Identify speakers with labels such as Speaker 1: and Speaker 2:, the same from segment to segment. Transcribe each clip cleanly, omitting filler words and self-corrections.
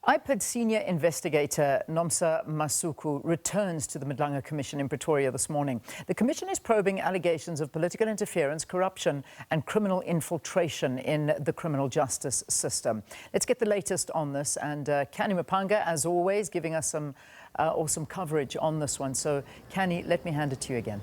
Speaker 1: IPID Senior investigator Nomsa Masuku returns to the Madlanga Commission in Pretoria this morning. The commission is probing allegations of political interference, corruption and criminal infiltration in the criminal justice system. Let's get the latest on this, and Canny Maphanga, as always, giving us some awesome coverage on this one. So, Canny, let me hand it to you again.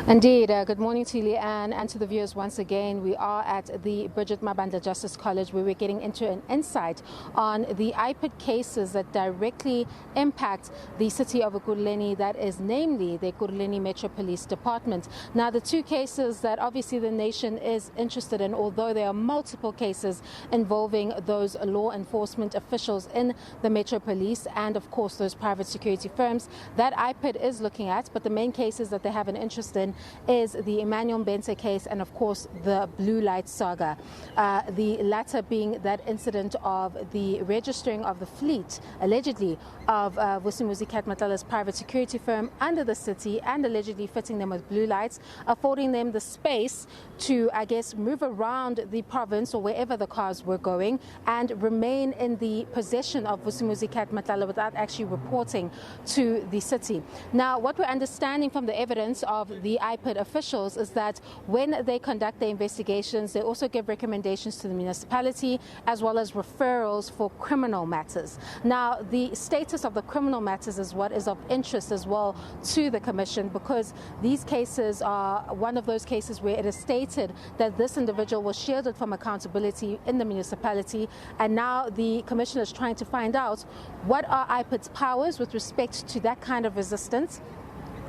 Speaker 2: Indeed. Good morning to Leanne and to the viewers once again. We are at the Bridget Mabandla Justice College, where we're getting into an insight on the IPID cases that directly impact the city of Ekurhuleni, that is namely the Ekurhuleni Metro Police Department. Now, the two cases that obviously the nation is interested in, although there are multiple cases involving those law enforcement officials in the Metro Police and of course those private security firms that IPID is looking at, but the main cases that they have an interest in is the Emmanuel Mbense case and of course the Blue Light saga. The latter being that incident of the registering of the fleet, allegedly, of Vusimuzi Matala's private security firm under the city and allegedly fitting them with blue lights, affording them the space to, I guess, move around the province or wherever the cars were going and remain in the possession of Vusimuzi Matala without actually reporting to the city. Now, what we're understanding from the evidence of the IPID officials is that when they conduct their investigations, they also give recommendations to the municipality as well as referrals for criminal matters. Now, the status of the criminal matters is what is of interest as well to the commission, because these cases are one of those cases where it is stated that this individual was shielded from accountability in the municipality, and now the commission is trying to find out what are IPID's powers with respect to that kind of resistance.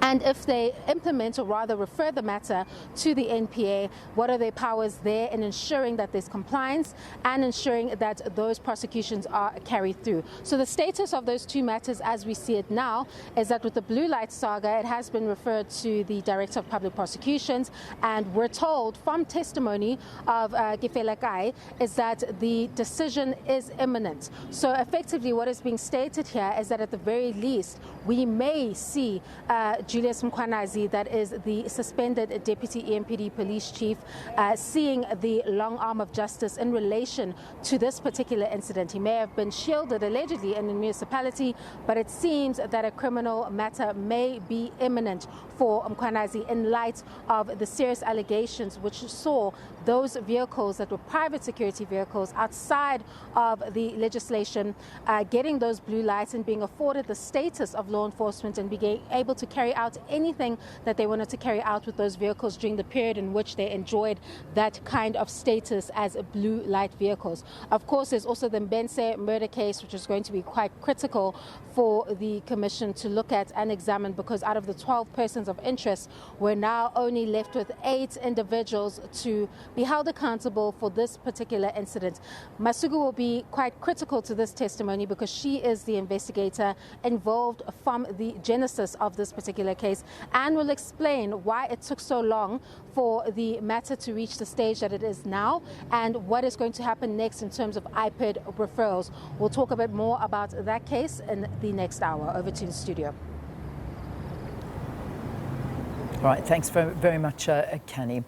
Speaker 2: And if they implement, or rather refer the matter to the NPA, what are their powers there in ensuring that there's compliance and ensuring that those prosecutions are carried through. So the status of those two matters as we see it now is that with the Blue Light saga, it has been referred to the Director of Public Prosecutions, and we're told from testimony of Gifela Kai is that the decision is imminent. So effectively what is being stated here is that at the very least we may see Julius Mkhwanazi, that is the suspended Deputy EMPD Police Chief, seeing the long arm of justice in relation to this particular incident. He may have been shielded allegedly in the municipality, but it seems that a criminal matter may be imminent for Mkhwanazi in light of the serious allegations which saw those vehicles that were private security vehicles outside of the legislation getting those blue lights and being afforded the status of law enforcement and being able to carry out anything that they wanted to carry out with those vehicles during the period in which they enjoyed that kind of status as blue light vehicles. Of course, there's also the Mbense murder case, which is going to be quite critical for the commission to look at and examine, because out of the 12 persons of interest, we're now only left with 8 individuals to be held accountable for this particular incident. Masuku will be quite critical to this testimony because she is the investigator involved from the genesis of this particular case, and will explain why it took so long for the matter to reach the stage that it is now and what is going to happen next in terms of IPID referrals. We'll talk a bit more about that case in the next hour. Over to the studio.
Speaker 1: All right, thanks very much, Canny.